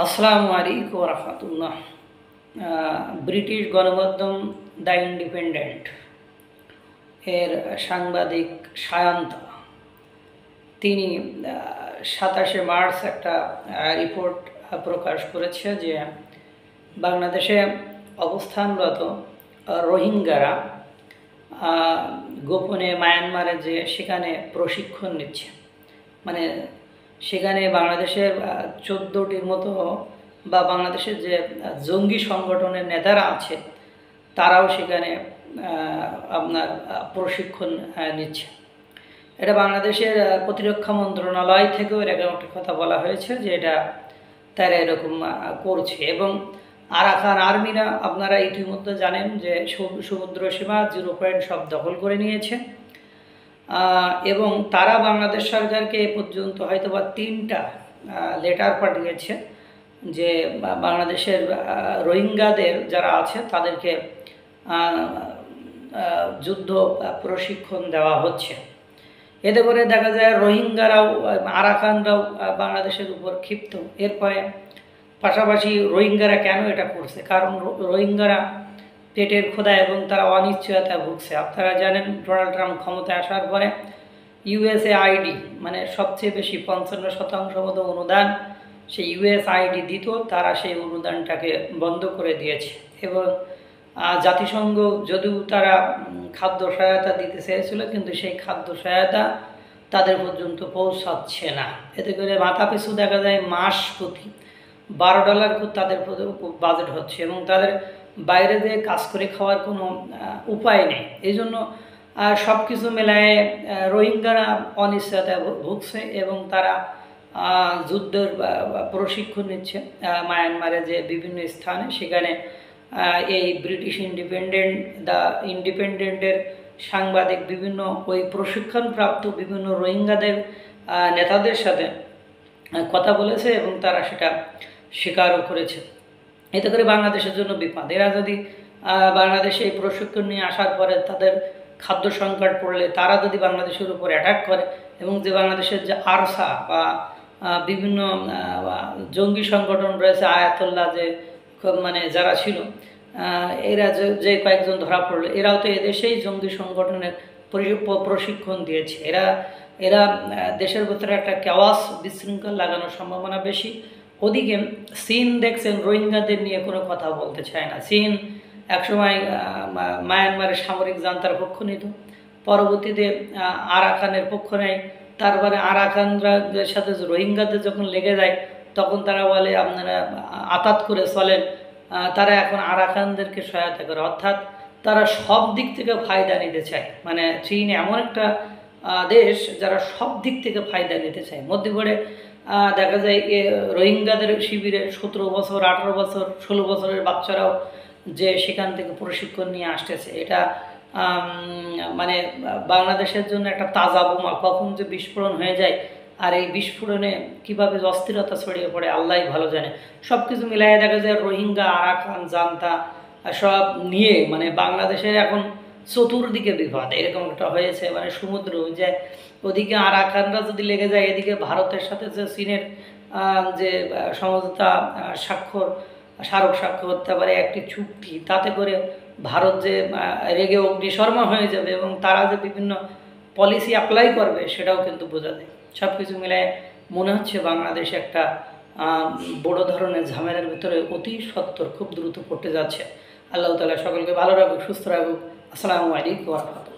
আসসালামু আলাইকুম রহমতুল্লাহ। ব্রিটিশ গণমাধ্যম দ্য ইন্ডিপেন্ডেন্ট এর সাংবাদিক সায়ন্তা তিনি 27শে মার্চ একটা রিপোর্ট প্রকাশ করেছে যে বাংলাদেশে অবস্থানরত রোহিঙ্গারা গোপনে মায়ানমারে যে সেখানে প্রশিক্ষণ নিচ্ছে, মানে সেখানে বাংলাদেশের 14টির মতো বা বাংলাদেশের যে জঙ্গি সংগঠনের নেতারা আছে তারাও সেখানে আপনার প্রশিক্ষণ নিচ্ছে। এটা বাংলাদেশের প্রতিরক্ষা মন্ত্রণালয় থেকেও এরকম একটা কথা বলা হয়েছে যে এটা তারা এরকম করছে। এবং আরাকান আর্মিরা আপনারা ইতিমধ্যে জানেন যে সমুদ্র সীমা 0 পয়েন্ট সব দখল করে নিয়েছে এবং তারা বাংলাদেশ সরকারকে এ পর্যন্ত হয়তো বা 3টা লেটার পাঠিয়েছে যে বাংলাদেশের রোহিঙ্গাদের যারা আছে তাদেরকে যুদ্ধ প্রশিক্ষণ দেওয়া হচ্ছে। এতে করে দেখা যায় রোহিঙ্গারাও আরাকানরাও বাংলাদেশের উপর ক্ষিপ্ত। এরপরে পাশাপাশি রোহিঙ্গারা কেন এটা করছে, কারণ রোহিঙ্গারা পেটের ক্ষুধা এবং তারা অনিশ্চয়তা ভুগছে। আপনারা জানেন ডোনাল্ড ট্রাম্প ক্ষমতায় আসার পরে ইউএসএআইডি মানে সবচেয়ে বেশি 55% মতো অনুদান সেই ইউএসআইডি দিত, তারা সেই অনুদানটাকে বন্ধ করে দিয়েছে। এবং জাতিসংঘ যদিও তারা খাদ্য সহায়তা দিতে চেয়েছিল কিন্তু সেই খাদ্য সহায়তা তাদের পর্যন্ত পৌঁছাচ্ছে না। এতে করে মাথা পিছু দেখা যায় মাস প্রতি $12 তাদের বাজেট হচ্ছে এবং তাদের বাইরে যেয়ে কাজ করে খাওয়ার কোনো উপায় নেই। এই জন্য সব কিছু মেলায় রোহিঙ্গারা অনিশ্চয়তায় ভুগছে এবং তারা যুদ্ধের প্রশিক্ষণ নিচ্ছে মায়ানমারে যে বিভিন্ন স্থানে। সেখানে এই ব্রিটিশ দ্য ইন্ডিপেন্ডেন্টের সাংবাদিক বিভিন্ন ওই প্রশিক্ষণপ্রাপ্ত বিভিন্ন রোহিঙ্গাদের নেতাদের সাথে কথা বলেছে এবং তারা সেটা স্বীকারও করেছে। এতে করে বাংলাদেশের জন্য বিপদ। এরা যদি বাংলাদেশে এই প্রশিক্ষণ নিয়ে আসার পরে তাদের খাদ্য সংকট পড়লে তারা যদি বাংলাদেশের উপর অ্যাটাক করে এবং যে বাংলাদেশের যে আরসা বা বিভিন্ন জঙ্গি সংগঠন রয়েছে আয়াতুল্লাহ যে মানে যারা ছিল এরা যে কয়েকজন ধরা পড়লো, এরাও তো এদেশেই জঙ্গি সংগঠনের প্রশিক্ষণ দিয়েছে। এরা দেশের ভিতরে একটা কেওয়াস বিশৃঙ্খল লাগানোর সম্ভাবনা বেশি। ওদিকে চীন দেখছেন রোহিঙ্গাদের নিয়ে কোনো কথা বলতে চায় না। চীন একসময় মায়ানমারের সামরিক জান্তার পক্ষ নিত, পরবর্তীতে আরাকানের পক্ষ নেয়। তারপরে আরাকানদের সাথে রোহিঙ্গাদের যখন লেগে যায় তখন তারা বলে আপনারা আতাত করে চলেন। তারা এখন আরাকানদেরকে সহায়তা করে, অর্থাৎ তারা সব দিক থেকে ফায়দা নিতে চায়। মানে চীন এমন একটা দেশ যারা সব দিক থেকে ফায়দা নিতে চায়। মধ্যে পড়ে দেখা যায় রোহিঙ্গাদের শিবিরে 17 বছর 18 বছর 16 বছরের বাচ্চারাও যে সেখান থেকে প্রশিক্ষণ নিয়ে আসতেছে। এটা মানে বাংলাদেশের জন্য একটা তাজা বোমা, কখন যে বিস্ফোরণ হয়ে যায় আর এই বিস্ফোরণে কীভাবে অস্থিরতা ছড়িয়ে পড়ে আল্লাহই ভালো জানে। সব কিছু মিলাই দেখা যায় রোহিঙ্গা আরাকান জান্তা সব নিয়ে মানে বাংলাদেশের এখন চতুর্দিকে বিপদ এরকম একটা হয়েছে। মানে সমুদ্র যে ওদিকে আরাকানরা যদি লেগে যায়, এদিকে ভারতের সাথে যে চীনের যে সমঝোতা স্মারক স্বাক্ষর হতে পারে একটি চুক্তি, তাতে করে ভারত যে রেগে অগ্নিশর্মা হয়ে যাবে এবং তারা যে বিভিন্ন পলিসি অ্যাপ্লাই করবে সেটাও কিন্তু বোঝা যায়। সব কিছু মিলায় মনে হচ্ছে বাংলাদেশ একটা বড় ধরনের ঝামেলার ভিতরে অতি সত্বর খুব দ্রুত পড়তে যাচ্ছে। আল্লাহ তাআলা সকলকে ভালো রাখুক, সুস্থ রাখুক। আসসালামু আলাইকুম ওয়া রাহমাতুল্লাহ।